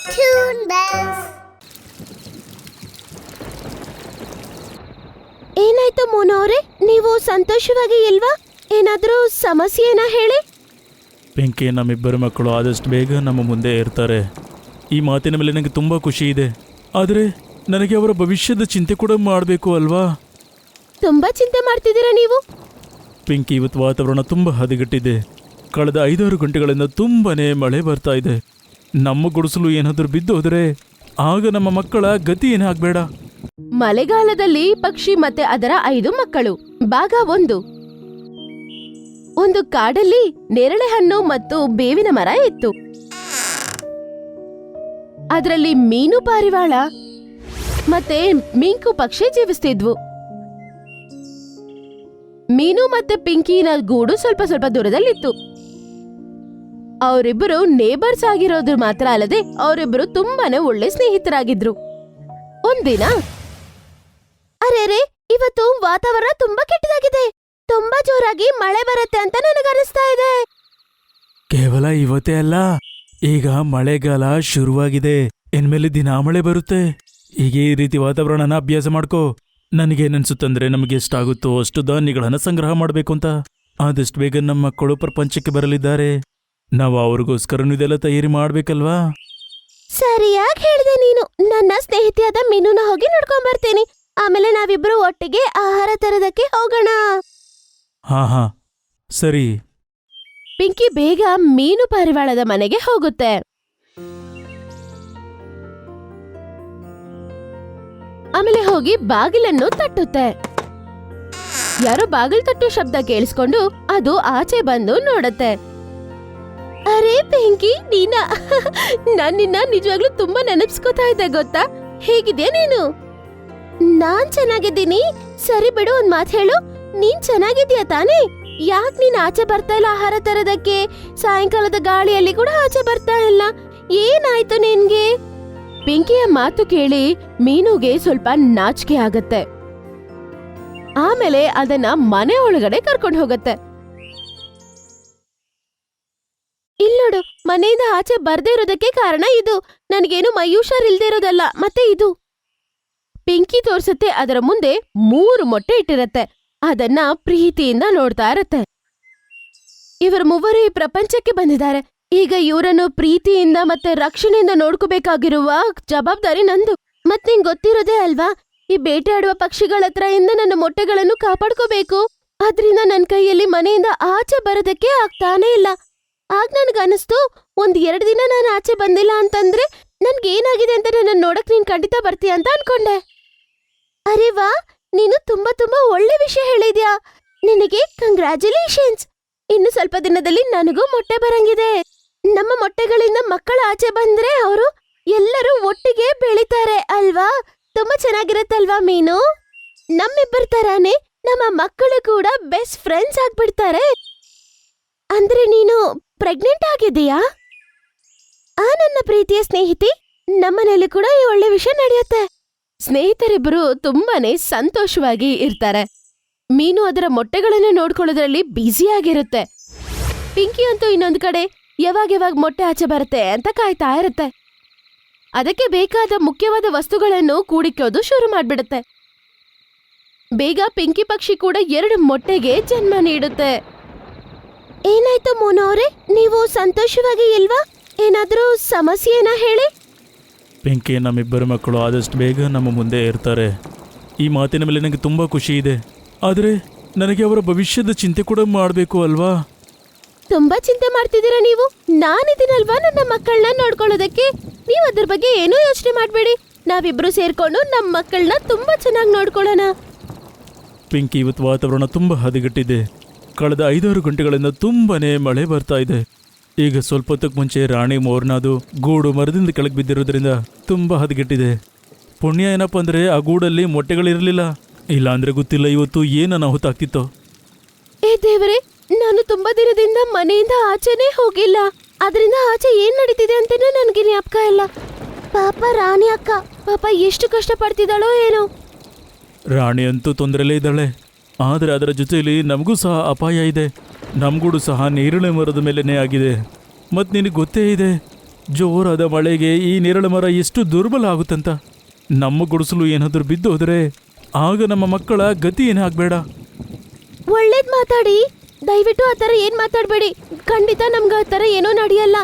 Toon Bells. ಏನಾಯ್ತು mono ಅವರೇ, ನೀವು ಸಂತೋಷವಾಗಿ ಇಲ್ವಾ? ಏನಾದ್ರೂ ಸಮಸ್ಯೆನಾ ಹೇಳಿ. ಪಿಂಕಿ, ನಮ್ಮಿಬ್ಬರು ಮಕ್ಕಳು ಆದಷ್ಟು ಬೇಗ ನಮ್ಮ ಮುಂದೆ ಇರ್ತಾರೆ. ಈ ಮಾತಿನ ಮೇಲೆ ನನಗೆ ತುಂಬ ಖುಷಿ ಇದೆ. ಆದರೆ ನನಗೆ ಅವರ ಭವಿಷ್ಯದ ಚಿಂತೆ ಕೂಡ ಮಾಡಬೇಕು ಅಲ್ವಾ? ತುಂಬಾ ಚಿಂತೆ ಮಾಡ್ತಿದ್ದೀರಾ ನೀವು? ಪಿಂಕಿ, ಇವತ್ತು ವಾತಾವರಣ ತುಂಬ ಹದಗೆಟ್ಟಿದೆ. ಕಳೆದ 5-6 ಗಂಟೆಗಳಿಂದ ತುಂಬನೇ ಮಳೆ ಬರ್ತಾ ಇದೆ. ನಮ್ಮ ಗುಡಿಸಲು ಏನಾದರೂ ಬಿದ್ದು ಹೋದರೆ ಆಗ ನಮ್ಮ ಮಕ್ಕಳ ಗತಿ ಏನಾಗಬೇಡ. ಮಳೆಗಾಲದಲ್ಲಿ ಪಕ್ಷಿ ಮತ್ತೆ ಅದರ 5 ಮಕ್ಕಳು. ಭಾಗ 1. ಒಂದು ಕಾಡಲ್ಲಿ ನೇರಳೆ ಹಣ್ಣು ಮತ್ತು ಬೇವಿನ ಮರ ಇತ್ತು. ಅದರಲ್ಲಿ ಮೀನು ಪಾರಿವಾಳ ಮತ್ತೆ ಮಿಂಕು ಪಕ್ಷಿ ಜೀವಿಸ್ತಿದ್ವು. ಮೀನು ಮತ್ತೆ ಪಿಂಕಿನ ಗೂಡು ಸ್ವಲ್ಪ ಸ್ವಲ್ಪ ದೂರದಲ್ಲಿತ್ತು. ಅವರಿಬ್ಬರು ನೇಬರ್ಸ್ ಆಗಿರೋದು ಮಾತ್ರ ಅಲ್ಲದೆ ಅವರಿಬ್ಬರು ತುಂಬಾನೇ ಒಳ್ಳೆ ಸ್ನೇಹಿತರಾಗಿದ್ರು. ಒಂದಿನ, ಅರೆ, ಇವತ್ತು ವಾತಾವರಣ ತುಂಬಾ ಕೆಟ್ಟದಾಗಿದೆ. ತುಂಬಾ ಜೋರಾಗಿ ಮಳೆ ಬರುತ್ತೆ ಅಂತ ನನಗನ್ನಿಸ್ತಾ ಇದೆ. ಕೇವಲ ಇವತ್ತೇ ಅಲ್ಲ, ಈಗ ಮಳೆಗಾಲ ಶುರುವಾಗಿದೆ. ಇನ್ಮೇಲೆ ದಿನ ಮಳೆ ಬರುತ್ತೆ. ಈಗ ಈ ರೀತಿ ವಾತಾವರಣನ ಅಭ್ಯಾಸ ಮಾಡ್ಕೋ. ನನಗೇನನ್ಸುತ್ತಂದ್ರೆ ನಮಗೆ ಎಷ್ಟಾಗುತ್ತೋ ಅಷ್ಟು ಧಾನ್ಯಗಳನ್ನ ಸಂಗ್ರಹ ಮಾಡಬೇಕು ಅಂತ. ಆದಷ್ಟು ಬೇಗ ನಮ್ಮ ಮಕ್ಕಳು ಪ್ರಪಂಚಕ್ಕೆ ಬರಲಿದ್ದಾರೆ. ನಾವು ಅವ್ರಿಗೋಸ್ಕರನೂ ಇದೆಲ್ಲ ತಯಾರಿ ಮಾಡ್ಬೇಕಲ್ವಾ? ಸರಿಯಾಗಿ ಹೇಳಿದೆ ನೀನು. ನನ್ನ ಸ್ನೇಹಿತೆಯಾದ ಮೀನುನ ಹೋಗಿ ನೋಡ್ಕೊಂಡ್ ಬರ್ತೀನಿ. ಆಮೇಲೆ ನಾವಿಬ್ರು ಒಟ್ಟಿಗೆ ಆಹಾರ ತರೋದಕ್ಕೆ ಹೋಗೋಣ. ಹಾ, ಸರಿ. ಪಿಂಕಿ ಬೇಗ ಮೀನು ಪಾರಿವಾಳದ ಮನೆಗೆ ಹೋಗುತ್ತೆ. ಆಮೇಲೆ ಹೋಗಿ ಬಾಗಿಲನ್ನು ತಟ್ಟುತ್ತೆ. ಯಾರೋ ಬಾಗಿಲು ತಟ್ಟೋ ಶಬ್ದ ಕೇಳಿಸ್ಕೊಂಡು ಅದು ಆಚೆ ಬಂದು ನೋಡುತ್ತೆ. ಅರೆ ಪಿಂಕಿ, ನೀನಾ? ನಾನ್ ನಿನ್ನ ನಿಜವಾಗ್ಲೂ ತುಂಬಾ ನೆನಪಿಸ್ಕೊತಾ ಇದ್ದೆ ಗೊತ್ತಾ? ಹೇಗಿದ್ಯಾ ನೀನು? ನಾನ್ ಚೆನ್ನಾಗಿದ್ದೀನಿ. ಸರಿ ಬಿಡು, ಒಂದ್ ಮಾತ್ ಹೇಳು, ನೀನ್ ಚೆನ್ನಾಗಿದ್ಯಾ ತಾನೇ? ಯಾಕ್ ನೀನ್ ಆಚೆ ಬರ್ತಾ ಇಲ್ಲ ಆಹಾರ ತರೋದಕ್ಕೆ? ಸಾಯಂಕಾಲದ ಗಾಳಿಯಲ್ಲಿ ಕೂಡ ಆಚೆ ಬರ್ತಾ ಇಲ್ಲ. ಏನಾಯ್ತು ನಿನ್ಗೆ? ಪಿಂಕಿಯ ಮಾತು ಕೇಳಿ ಮೀನುಗೆ ಸ್ವಲ್ಪ ನಾಚಿಕೆ ಆಗತ್ತೆ. ಆಮೇಲೆ ಅದನ್ನ ಮನೆ ಒಳಗಡೆ ಕರ್ಕೊಂಡು ಹೋಗತ್ತೆ. ಇಲ್ನೋಡು, ಮನೆಯಿಂದ ಆಚೆ ಬರ್ದೇ ಇರೋದಕ್ಕೆ ಕಾರಣ ಇದು. ನನಗೇನು ಮೈ ಹುಷಾರಿಲ್ದೇ ಇರೋದಲ್ಲ, ಮತ್ತೆ ಇದು. ಪಿಂಕಿ ತೋರ್ಸತ್ತೆ. ಅದರ ಮುಂದೆ 3 ಮೊಟ್ಟೆ ಇಟ್ಟಿರತ್ತೆ. ಅದನ್ನ ಪ್ರೀತಿಯಿಂದ ನೋಡ್ತಾ ಇರತ್ತೆ. ಇವರು ಮೂವರು ಈ ಪ್ರಪಂಚಕ್ಕೆ ಬಂದಿದ್ದಾರೆ. ಈಗ ಇವರನ್ನು ಪ್ರೀತಿಯಿಂದ ಮತ್ತೆ ರಕ್ಷಣೆಯಿಂದ ನೋಡ್ಕೋಬೇಕಾಗಿರುವ ಜವಾಬ್ದಾರಿ ನಂದು. ಮತ್ ನಿಂಗ್ ಗೊತ್ತಿರೋದೇ ಅಲ್ವಾ, ಈ ಬೇಟೆಯಾಡುವ ಪಕ್ಷಿಗಳ ಹತ್ರ ಇಂದ ನನ್ನ ಮೊಟ್ಟೆಗಳನ್ನು ಕಾಪಾಡ್ಕೋಬೇಕು. ಆದ್ರಿಂದ ನನ್ ಕೈಯಲ್ಲಿ ಮನೆಯಿಂದ ಆಚೆ ಬರೋದಕ್ಕೆ ಆಗ್ತಾನೇ ಇಲ್ಲ. ಆಗ ನನ್ಗನ್ನಿಸ್ತು, 1-2 ದಿನ ನಾನು ಆಚೆ ಬಂದಿಲ್ಲ ಅಂತಂದ್ರೆ ನನ್ಗೇನಾಗಿದೆ ಅಂತ ನನ್ನ ನೋಡಕ್ ನೀನ್ ಖಂಡಿತ ಬರ್ತೀಯ ಅಂತ ಅನ್ಕೊಂಡೆ. ಅರೆ ವಾ, ನೀನು ತುಂಬಾ ಒಳ್ಳೆ ವಿಷಯ ಹೇಳಿದ್ಯಾ. ನಿನಗೆ ಕಂಗ್ರ್ಯಾಚುಲೇಷನ್ಸ್. ಇನ್ನು ಸ್ವಲ್ಪ ದಿನದಲ್ಲಿ ನನಗೂ ಮೊಟ್ಟೆ ಬರಂಗಿದೆ. ನಮ್ಮ ಮೊಟ್ಟೆಗಳಿಂದ ಮಕ್ಕಳು ಆಚೆ ಬಂದ್ರೆ ಅವರು ಎಲ್ಲರೂ ಒಟ್ಟಿಗೆ ಬೆಳಿತಾರೆ ಅಲ್ವಾ? ತುಂಬಾ ಚೆನ್ನಾಗಿರತ್ತಲ್ವಾ ಮೀನು? ನಮ್ಮಿಬ್ಬರ ತರಾನೇ ನಮ್ಮ ಮಕ್ಕಳು ಕೂಡ ಬೆಸ್ಟ್ ಫ್ರೆಂಡ್ಸ್ ಆಗ್ಬಿಡ್ತಾರೆ. ಅಂದ್ರೆ ನೀನು ಪ್ರೆಗ್ನೆಂಟ್ ಆಗಿದೀಯಾ? ನನ್ನ ಪ್ರೀತಿಯ ಸ್ನೇಹಿತಿ, ನಮ್ಮನೇಲಿ ಕೂಡ ಈ ಒಳ್ಳೆ ವಿಷಯ ನಡೆಯುತ್ತೆ. ಸ್ನೇಹಿತರಿಬ್ಬರು ತುಂಬಾನೇ ಸಂತೋಷವಾಗಿ ಇರ್ತಾರೆ. ಮೀನು ಅದರ ಮೊಟ್ಟೆಗಳನ್ನು ನೋಡ್ಕೊಳ್ಳೋದ್ರಲ್ಲಿ ಬ್ಯುಸಿ ಆಗಿರುತ್ತೆ. ಪಿಂಕಿ ಅಂತೂ ಇನ್ನೊಂದು ಕಡೆ ಯಾವಾಗ ಮೊಟ್ಟೆ ಆಚೆ ಬರುತ್ತೆ ಅಂತ ಕಾಯ್ತಾ ಇರುತ್ತೆ. ಅದಕ್ಕೆ ಬೇಕಾದ ಮುಖ್ಯವಾದ ವಸ್ತುಗಳನ್ನು ಕೂಡಿಕೋದು ಶುರು ಮಾಡ್ಬಿಡುತ್ತೆ. ಬೇಗ ಪಿಂಕಿ ಪಕ್ಷಿ ಕೂಡ 2 ಮೊಟ್ಟೆಗೆ ಜನ್ಮ ನೀಡುತ್ತೆ. ಏನಾಯ್ತು ಮೋನೋ ಅವರೇ, ನೀವು ಸಂತೋಷವಾಗಿ ಇಲ್ವಾ? ಏನಾದ್ರೂ ಸಮಸ್ಯೆನಾ ಹೇಳಿ. ಪಿಂಕಿ, ನಮ್ಮಿಬ್ಬರು ಮಕ್ಕಳು ಆದಷ್ಟು ಬೇಗ ನಮ್ಮ ಮುಂದೆ ಇರ್ತಾರೆ. ಈ ಮಾತಿನ ಮೇಲೆ ನನಗೆ ತುಂಬ ಖುಷಿ ಇದೆ. ಆದರೆ ನನಗೆ ಅವರ ಭವಿಷ್ಯದ ಚಿಂತೆ ಕೂಡ ಮಾಡಬೇಕು ಅಲ್ವಾ? ತುಂಬಾ ಚಿಂತೆ ಮಾಡ್ತಿದ್ದೀರಾ ನೀವು. ನಾನಿದ್ದೀನಲ್ವಾ ನನ್ನ ಮಕ್ಕಳನ್ನ ನೋಡ್ಕೊಳ್ಳೋದಕ್ಕೆ. ನೀವು ಅದ್ರ ಬಗ್ಗೆ ಏನೂ ಯೋಚನೆ ಮಾಡಬೇಡಿ. ನಾವಿಬ್ರು ಸೇರ್ಕೊಂಡು ನಮ್ಮ ಮಕ್ಕಳನ್ನ ತುಂಬಾ ಚೆನ್ನಾಗಿ ನೋಡ್ಕೊಳ್ಳೋಣ. ಪಿಂಕಿ, ಇವತ್ತು ವಾತಾವರಣ ತುಂಬ ಹದಗೆಟ್ಟಿದೆ. ಕಳೆದ 5-6 ಗಂಟೆಗಳಿಂದ ತುಂಬನೇ ಮಳೆ ಬರ್ತಾ ಇದೆ. ಈಗ ಸ್ವಲ್ಪ ಹೊತ್ತಕ್ಕೆ ಮುಂಚೆ ರಾಣಿ ಮೋರ್ನಾದು ಗೂಡು ಮರದಿಂದ ಕೆಳಗೆ ಬಿದ್ದಿರೋದ್ರಿಂದ ತುಂಬ ಹದಗೆಟ್ಟಿದೆ. ಪುಣ್ಯ ಏನಪ್ಪ ಅಂದರೆ ಆ ಗೂಡಲ್ಲಿ ಮೊಟ್ಟೆಗಳಿರಲಿಲ್ಲ. ಇಲ್ಲ ಅಂದ್ರೆ ಗೊತ್ತಿಲ್ಲ ಇವತ್ತು ಏನು ಅನಾಹುತ ಆಗ್ತಿತ್ತೋ. ಏ ದೇವರೇ, ನಾನು ತುಂಬಾ ದಿನದಿಂದ ಮನೆಯಿಂದ ಆಚೆನೇ ಹೋಗಿಲ್ಲ. ಅದರಿಂದ ಆಚೆ ಏನ್ ನಡೀತಿದೆ ಅಂತಾನೆ ನನ್ಗೆ ಜ್ಞಾಪಕ ಇಲ್ಲ. ಪಾಪ ರಾಣಿ ಅಕ್ಕ, ಪಾಪ ಎಷ್ಟು ಕಷ್ಟ ಪಡ್ತಿದ್ದಾಳೋ ಏನೋ. ರಾಣಿ ಅಂತೂ ತೊಂದರೆಲೇ ಇದ್ದಾಳೆ. ಆದರೆ ಅದರ ಜೊತೆಯಲ್ಲಿ ನಮಗೂ ಸಹ ಅಪಾಯ ಇದೆ. ನಮ್ಗೂಡು ಸಹ ನೇರಳೆ ಮರದ ಮೇಲೇ ಆಗಿದೆ. ಮತ್ತು ನಿನಗೆ ಗೊತ್ತೇ ಇದೆ, ಜೋರಾದ ಮಳೆಗೆ ಈ ನೇರಳೆ ಮರ ಎಷ್ಟು ದುರ್ಬಲ ಆಗುತ್ತಂತ. ನಮ್ಮ ಗುಡಿಸಲು ಏನಾದರೂ ಬಿದ್ದೋದ್ರೆ ಆಗ ನಮ್ಮ ಮಕ್ಕಳ ಗತಿ ಏನಾಗಬೇಡ. ಒಳ್ಳೇದ್ ಮಾತಾಡಿ, ದಯವಿಟ್ಟು ಆ ಥರ ಏನ್ ಮಾತಾಡ್ಬೇಡಿ. ಖಂಡಿತ ನಮ್ಗೆ ಆ ಥರ ಏನೋ ನಡೆಯಲ್ಲ.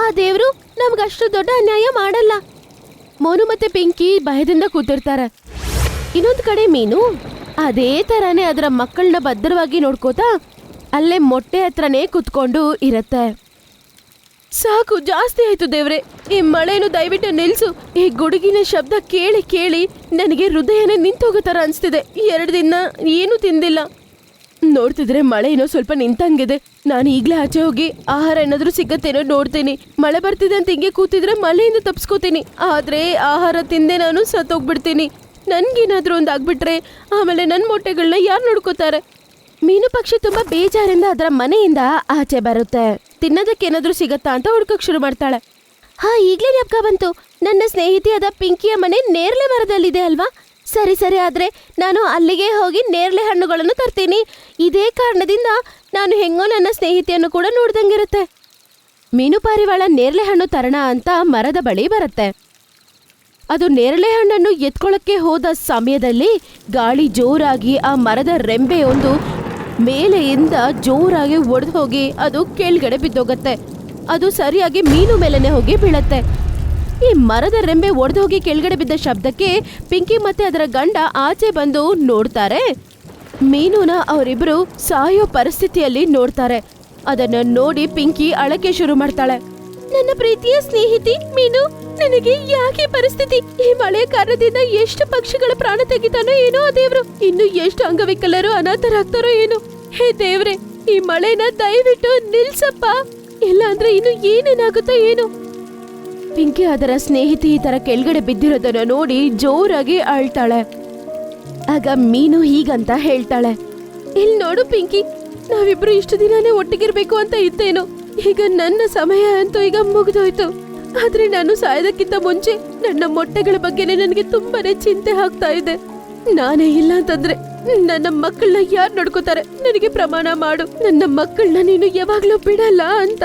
ಆ ದೇವ್ರು ನಮ್ಗಷ್ಟು ದೊಡ್ಡ ಅನ್ಯಾಯ ಮಾಡಲ್ಲ. ಮೋನು ಮತ್ತೆ ಪಿಂಕಿ ಭಯದಿಂದ ಕೂತಿರ್ತಾರೆ. ಇನ್ನೊಂದು ಕಡೆ ಮೀನು ಅದೇ ಥರನೇ ಅದರ ಮಕ್ಕಳನ್ನ ಭದ್ರವಾಗಿ ನೋಡ್ಕೋತಾ ಅಲ್ಲೇ ಮೊಟ್ಟೆ ಹತ್ರನೇ ಕುತ್ಕೊಂಡು ಇರತ್ತೆ. ಸಾಕು, ಜಾಸ್ತಿ ಆಯ್ತು ದೇವ್ರೆ, ಈ ಮಳೆನು ದಯವಿಟ್ಟು ನಿಲ್ಸು. ಈ ಗುಡುಗಿನ ಶಬ್ದ ಕೇಳಿ ಕೇಳಿ ನನಗೆ ಹೃದಯನೇ ನಿಂತೋಗೋ ಥರ ಅನಿಸ್ತಿದೆ. 2 ದಿನ ಏನೂ ತಿಂದಿಲ್ಲ. ನೋಡ್ತಿದ್ರೆ ಮಳೆ ಏನೋ ಸ್ವಲ್ಪ ನಿಂತಂಗಿದೆ. ನಾನು ಈಗಲೇ ಆಚೆ ಹೋಗಿ ಆಹಾರ ಏನಾದರೂ ಸಿಗತ್ತೇನೋ ನೋಡ್ತೀನಿ. ಮಳೆ ಬರ್ತಿದೆ ಅಂತ ಹಿಂಗೆ ಕೂತಿದ್ರೆ ಮಳೆಯಿಂದ ತಪ್ಸ್ಕೋತೀನಿ. ಆದರೆ ಆಹಾರ ತಿಂದೆ ನಾನು ಸತ್ತೋಗ್ಬಿಡ್ತೀನಿ. ನನ್ಗೇನಾದ್ರೂ ಒಂದು ಆಗ್ಬಿಟ್ರೆ ಆಮೇಲೆ ನನ್ನ ಮೊಟ್ಟೆಗಳನ್ನ ಯಾರು ನೋಡ್ಕೋತಾರೆ? ಮೀನು ಪಕ್ಷಿ ತುಂಬಾ ಬೇಜಾರಿಂದ ಅದರ ಮನೆಯಿಂದ ಆಚೆ ಬರುತ್ತೆ. ತಿನ್ನೋದಕ್ಕೇನಾದ್ರೂ ಸಿಗತ್ತಾ ಅಂತ ಹುಡ್ಕಕ್ ಶುರು ಮಾಡ್ತಾಳೆ. ಹಾ, ಈಗ್ಲೇ ಜ್ಞಾಪಕ ಬಂತು. ನನ್ನ ಸ್ನೇಹಿತಿಯಾದ ಪಿಂಕಿಯ ಮನೆ ನೇರಳೆ ಮರದಲ್ಲಿದೆ ಅಲ್ವಾ? ಸರಿ ಸರಿ, ಆದ್ರೆ ನಾನು ಅಲ್ಲಿಗೆ ಹೋಗಿ ನೇರಳೆ ಹಣ್ಣುಗಳನ್ನು ತರ್ತೀನಿ. ಇದೇ ಕಾರಣದಿಂದ ನಾನು ಹೆಂಗೋ ನನ್ನ ಸ್ನೇಹಿತಿಯನ್ನು ಕೂಡ ನೋಡ್ದಂಗಿರುತ್ತೆ. ಮೀನು ಪಾರಿವಾಳ ನೇರಳೆ ಹಣ್ಣು ತರಣ ಅಂತ ಮರದ ಬಳಿ ಬರುತ್ತೆ. ಅದು ನೇರಳೆ ಹಣ್ಣನ್ನು ಎತ್ಕೊಳ್ಳಕ್ಕೆ ಹೋದ ಸಮಯದಲ್ಲಿ ಗಾಳಿ ಜೋರಾಗಿ ಆ ಮರದ ರೆಂಬೆಯೊಂದು ಮೇಲೆಯಿಂದ ಜೋರಾಗಿ ಒಡೆದು ಹೋಗಿ ಅದು ಕೆಳಗಡೆ ಬಿದ್ದೋಗತ್ತೆ. ಅದು ಸರಿಯಾಗಿ ಮೀನು ಮೇಲೆನೆ ಹೋಗಿ ಬೀಳತ್ತೆ. ಈ ಮರದ ರೆಂಬೆ ಒಡೆದು ಹೋಗಿ ಕೆಳಗಡೆ ಬಿದ್ದ ಶಬ್ದಕ್ಕೆ ಪಿಂಕಿ ಮತ್ತೆ ಅದರ ಗಂಡ ಆಚೆ ಬಂದು ನೋಡ್ತಾರೆ. ಮೀನುನ ಅವರಿಬ್ರು ಸಾಯೋ ಪರಿಸ್ಥಿತಿಯಲ್ಲಿ ನೋಡ್ತಾರೆ. ಅದನ್ನ ನೋಡಿ ಪಿಂಕಿ ಅಳಕ್ಕೆ ಶುರು ಮಾಡ್ತಾಳೆ. ನನ್ನ ಪ್ರೀತಿಯ ಸ್ನೇಹಿತಿ ಮೀನು, ನನಗೆ ಯಾಕೆ ಪರಿಸ್ಥಿತಿ? ಈ ಮಳೆಯ ಕಾರಣದಿಂದ ಎಷ್ಟು ಪಕ್ಷಿಗಳ ಪ್ರಾಣ ತೆಗಿತಾನೋ ಏನೋ ಆ ದೇವ್ರು. ಇನ್ನು ಎಷ್ಟು ಅಂಗವಿಕಲರು ಅನಾಥರಾಗ್ತಾರೋ ಏನೋ. ಹೇ ದೇವ್ರೆ, ಈ ಮಳೆನ ದಯವಿಟ್ಟು ನಿಲ್ಸಪ್ಪ, ಇಲ್ಲ ಅಂದ್ರೆ ಇನ್ನು ಏನೇನಾಗುತ್ತೋ ಏನೋ. ಪಿಂಕಿ ಅದರ ಸ್ನೇಹಿತಿ ಈ ತರ ಕೆಳಗಡೆ ಬಿದ್ದಿರೋದನ್ನ ನೋಡಿ ಜೋರಾಗಿ ಅಳ್ತಾಳೆ. ಆಗ ಮೀನು ಹೀಗಂತ ಹೇಳ್ತಾಳೆ, ಇಲ್ಲಿ ನೋಡು ಪಿಂಕಿ, ನಾವಿಬ್ರು ಇಷ್ಟು ದಿನಾನೇ ಒಟ್ಟಿಗಿರ್ಬೇಕು ಅಂತ ಇದ್ದೇನೋ. ಈಗ ನನ್ನ ಸಮಯ ಅಂತೂ ಈಗ ಮುಗಿದೋಯ್ತು. ಆದ್ರೆ ನಾನು ಸಾಯೋದಕ್ಕಿಂತ ಮುಂಚೆ ನನ್ನ ಮೊಟ್ಟೆಗಳ ಬಗ್ಗೆನೇ ನನಗೆ ತುಂಬಾನೇ ಚಿಂತೆ ಆಗ್ತಾ ಇದೆ. ನಾನೇ ಇಲ್ಲ ಅಂತಂದ್ರೆ ನನ್ನ ಮಕ್ಕಳನ್ನ ಯಾರು ನೋಡ್ಕೋತಾರೆ? ನನಗೆ ಪ್ರಮಾಣ ಮಾಡು, ನನ್ನ ಮಕ್ಕಳನ್ನ ನೀನು ಯಾವಾಗ್ಲೂ ಬಿಡಲ್ಲ ಅಂತ.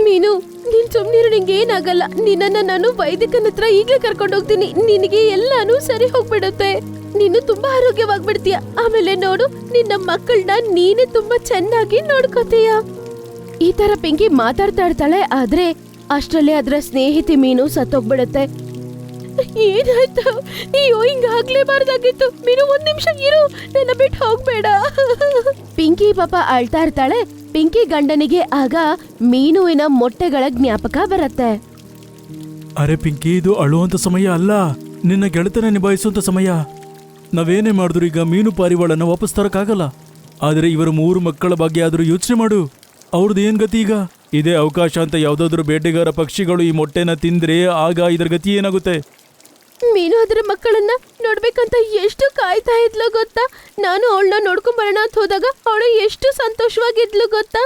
ಮೀನು, ನೀನ್ ಸುಮ್ನಿರು, ನಿಂಗೆ ಏನಾಗಲ್ಲ. ನಿನ್ನನ್ನ ನಾನು ವೈದ್ಯಕನ ಹತ್ರ ಈಗ್ಲೇ ಕರ್ಕೊಂಡು ಹೋಗ್ತೀನಿ. ನಿನಗೆ ಎಲ್ಲಾನು ಸರಿ ಹೋಗ್ಬಿಡುತ್ತೆ. ನೀನು ತುಂಬಾ ಆರೋಗ್ಯವಾಗ್ಬಿಡ್ತೀಯ. ಆಮೇಲೆ ನೋಡು, ನಿನ್ನ ಮಕ್ಕಳನ್ನ ನೀನೇ ತುಂಬಾ ಚೆನ್ನಾಗಿ ನೋಡ್ಕೋತೀಯ. ಈ ತರ ಪಿಂಕಿ ಮಾತಾಡ್ತಾ ಇರ್ತಾಳೆ. ಆದ್ರೆ ಅಷ್ಟರಲ್ಲಿ ಅದರ ಸ್ನೇಹಿತಿ ಮೀನು ಸತ್ತೋಗ್ಬಿಡುತ್ತೆ. ಏನಾಯ್ತು? ಅಯ್ಯೋ, ಹಿಂಗಾಗ್ಲೇಬಾರ್ದಾಗಿತ್ತು. ಮೀನು, 1 ನಿಮಿಷ ಇರು, ನನ್ನ ಬಿಟ್ಟು ಹೋಗ್ಬೇಡ. ಪಿಂಕಿ ಪಾಪ ಅಳ್ತಾ ಇರ್ತಾಳೆ. ಪಿಂಕಿ ಗಂಡನಿಗೆ ಆಗ ಮೀನುವಿನ ಮೊಟ್ಟೆಗಳ ಜ್ಞಾಪಕ ಬರುತ್ತೆ. ಅರೆ ಪಿಂಕಿ, ಇದು ಅಳುವಂತ ಸಮಯ ಅಲ್ಲ, ನಿನ್ನ ಗೆಳೆತನ ನಿಭಾಯಿಸುವಂತ ಸಮಯ. ನಾವೇನೇ ಮಾಡಿದ್ರು ಈಗ ಮೀನು ಪಾರಿವಾಳನ ವಾಪಸ್ ತರಕ್ಕಾಗಲ್ಲ. ಆದರೆ ಇವರ 3 ಮಕ್ಕಳ ಬಗ್ಗೆ ಆದ್ರೂ ಯೋಚನೆ ಮಾಡು. ಅವ್ರದ್ದು ಏನ್ ಗತಿ ಈಗ? ಇದೇ ಅವಕಾಶ ಅಂತ ಯಾವ್ದಾದ್ರು ಬೇಟೆಗಾರ ಪಕ್ಷಿಗಳು ಈ ಮೊಟ್ಟೆನ ತಿಂದ್ರೆ ಆಗ ಇದರ ಗತಿ ಏನಾಗುತ್ತೆ? ಮೀನು ಅದರ ಮಕ್ಕಳನ್ನ ನೋಡ್ಬೇಕಂತ ಎಷ್ಟು ಕಾಯ್ತಾ ಇದ್ಲು ಗೊತ್ತಾ? ನಾನು ಅವಳನ್ನ ನೋಡ್ಕೊಂಡ್ ಬರೋಣ ಅಂತ ಹೋದಾಗ ಅವಳು ಎಷ್ಟು ಸಂತೋಷವಾಗಿದ್ಲು ಗೊತ್ತಾ?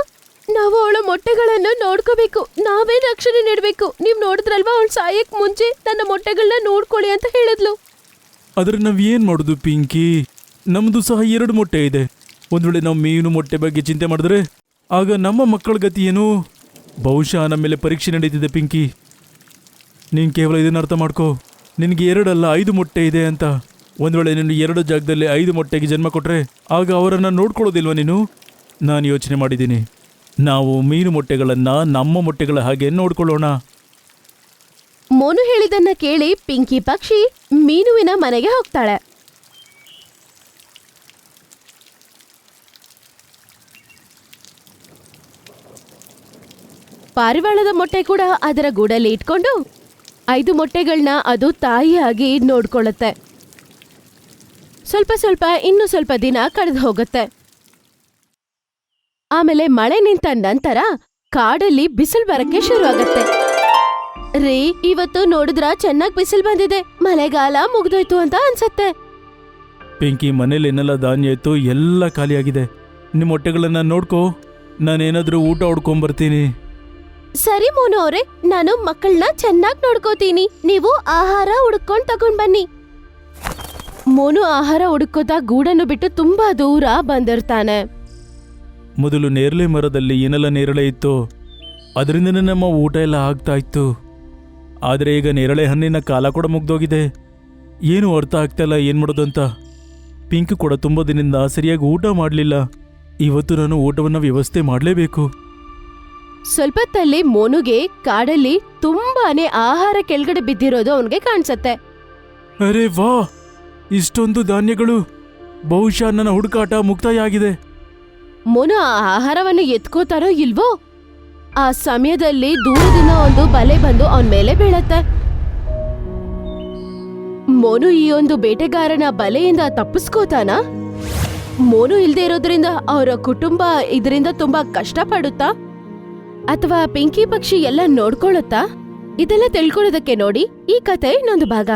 ನಾವು ಅವಳ ಮೊಟ್ಟೆಗಳನ್ನು ನೋಡ್ಕೋಬೇಕು, ನಾವೇ ರಕ್ಷಣೆ ನೀಡ್ಬೇಕು. ನೀವ್ ನೋಡಿದ್ರಲ್ವಾ, ಅವಳು ಸಾಯಕ್ ಮುಂಚೆ ನನ್ನ ಮೊಟ್ಟೆಗಳನ್ನ ನೋಡ್ಕೊಳ್ಳಿ ಅಂತ ಹೇಳಿದ್ಲು. ಆದ್ರೆ ನಾವ್ ಏನ್ ಮಾಡುದು ಪಿಂಕಿ? ನಮ್ದು ಸಹ 2 ಮೊಟ್ಟೆ ಇದೆ. ಒಂದ್ ವೇಳೆ ನಾವು ಮೀನು ಮೊಟ್ಟೆ ಬಗ್ಗೆ ಚಿಂತೆ ಮಾಡಿದ್ರೆ ಆಗ ನಮ್ಮ ಮಕ್ಕಳ ಗತಿ ಏನು? ಬಹುಶಃ ನಮ್ಮ ಮೇಲೆ ಪರೀಕ್ಷೆ ನಡೀತಿದೆ ಪಿಂಕಿ. ನೀನ್ ಕೇವಲ ಇದನ್ನ ಅರ್ಥ ಮಾಡ್ಕೋ, ನಿನ್ಗೆ 2 ಅಲ್ಲ 5 ಮೊಟ್ಟೆ ಇದೆ ಅಂತ. ಒಂದ್ ವೇಳೆ ನೀನು 2 ಜಾಗದಲ್ಲಿ 5 ಮೊಟ್ಟೆಗೆ ಜನ್ಮ ಕೊಟ್ರೆ ಆಗ ಅವರನ್ನ ನೋಡ್ಕೊಳ್ಳೋದಿಲ್ವಾ ನೀನು? ನಾನು ಯೋಚನೆ ಮಾಡಿದ್ದೀನಿ, ನಾವು ಮೀನು ಮೊಟ್ಟೆಗಳನ್ನ ನಮ್ಮ ಮೊಟ್ಟೆಗಳ ಹಾಗೆ ನೋಡ್ಕೊಳ್ಳೋಣ. ಮೋನು ಹೇಳಿದನ್ನ ಕೇಳಿ ಪಿಂಕಿ ಪಕ್ಷಿ ಮೀನುವಿನ ಮನೆಗೆ ಹೋಗ್ತಾಳೆ. ಪಾರಿವಾಳದ ಮೊಟ್ಟೆ ಕೂಡ ಅದರ ಗೂಡಲ್ಲಿ ಇಟ್ಕೊಂಡು 5 ಮೊಟ್ಟೆಗಳನ್ನ ಅದು ತಾಯಿಯಾಗಿ ನೋಡ್ಕೊಳ್ಳುತ್ತೆ. ಸ್ವಲ್ಪ ಸ್ವಲ್ಪ ಇನ್ನೂ ಸ್ವಲ್ಪ ದಿನ ಕಳೆದು ಹೋಗುತ್ತೆ. ಆಮೇಲೆ ಮಳೆ ನಿಂತ ನಂತರ ಕಾಡಲ್ಲಿ ಬಿಸಿಲು ಬರಕ್ಕೆ ಶುರು ಆಗತ್ತೆ. ರೀ, ಇವತ್ತು ನೋಡಿದ್ರ ಚೆನ್ನಾಗಿ ಬಿಸಿಲು ಬಂದಿದೆ, ಮಳೆಗಾಲ ಮುಗ್ದೋಯ್ತು ಅಂತ ಅನ್ಸತ್ತೆ. ಪಿಂಕಿ, ಮನೇಲಿ ಏನೆಲ್ಲ ಧಾನ್ಯ ಇತ್ತು ಎಲ್ಲ ಖಾಲಿಯಾಗಿದೆ. ನಿಮ್ಮ ಮೊಟ್ಟೆಗಳನ್ನ ನೋಡ್ಕೋ, ನಾನೇನಾದ್ರೂ ಊಟ ಹೊಡ್ಕೊಂಬರ್ತೀನಿ. ಸರಿ ಮೋನು ಅವ್ರೆ, ನಾನು ಮಕ್ಕಳನ್ನ ಚೆನ್ನಾಗಿ ನೋಡ್ಕೋತೀನಿ. ನೀವು ಆಹಾರ ಹುಡ್ಕೊಂಡ್ ತಗೊಂಡ್ ಬನ್ನಿ. ಮೋನು ಆಹಾರ ಹುಡುಕೋತಾ ಗೂಡನ್ನು ಬಿಟ್ಟು ತುಂಬಾ ದೂರ ಬಂದಿರ್ತಾನೆ. ಮೊದಲು ನೇರಳೆ ಮರದಲ್ಲಿ ಏನೆಲ್ಲ ನೇರಳೆ ಇತ್ತು ಅದರಿಂದನೇ ನಮ್ಮ ಊಟ ಎಲ್ಲ ಆಗ್ತಾ ಇತ್ತು. ಆದರೆ ಈಗ ನೇರಳೆ ಹಣ್ಣಿನ ಕಾಲ ಕೂಡ ಮುಗ್ದೋಗಿದೆ. ಏನು ಅರ್ಥ ಆಗ್ತಾಯಿಲ್ಲ ಏನು ಮಾಡೋದು ಅಂತ. ಪಿಂಕ್ ಕೂಡ ತುಂಬ ದಿನದಿಂದ ಸರಿಯಾಗಿ ಊಟ ಮಾಡಲಿಲ್ಲ. ಇವತ್ತು ನಾನು ಊಟವನ್ನು ವ್ಯವಸ್ಥೆ ಮಾಡಲೇಬೇಕು. ಸ್ವಲ್ಪತ್ತಲ್ಲಿ ಮೋನುಗೆ ಕಾಡಲ್ಲಿ ತುಂಬಾನೇ ಆಹಾರ ಕೆಳಗಡೆ ಬಿದ್ದಿರೋದು ಅವನಿಗೆ ಕಾಣಿಸತ್ತೆ. ಅರೆ ವಾ, ಇಷ್ಟೊಂದು ಧಾನ್ಯಗಳು! ಬಹುಶಃ ನನ್ನ ಹುಡುಕಾಟ ಮುಕ್ತಾಯ ಆಗಿದೆ. ಮೋನು ಆ ಆಹಾರವನ್ನು ಎತ್ಕೋತಾರೋ ಇಲ್ವೋ, ಆ ಸಮಯದಲ್ಲಿ ದೂರದಿಂದ ಒಂದು ಬಲೆ ಬಂದು ಅವನ ಮೇಲೆ ಬೀಳತ್ತೆ. ಮೋನು ಈ ಒಂದು ಬೇಟೆಗಾರನ ಬಲೆಯಿಂದ ತಪ್ಪಿಸ್ಕೋತಾನ? ಮೋನು ಇಲ್ದೇ ಇರೋದ್ರಿಂದ ಅವರ ಕುಟುಂಬ ಇದರಿಂದ ತುಂಬಾ ಕಷ್ಟಪಡುತ್ತಾ ಅಥವಾ ಪಿಂಕಿ ಪಕ್ಷಿ ಎಲ್ಲ ನೋಡ್ಕೊಳ್ಳುತ್ತಾ? ಇದೆಲ್ಲ ತಿಳ್ಕೊಳ್ಳೋದಕ್ಕೆ ನೋಡಿ ಈ ಕತೆ ಇನ್ನೊಂದು ಭಾಗ.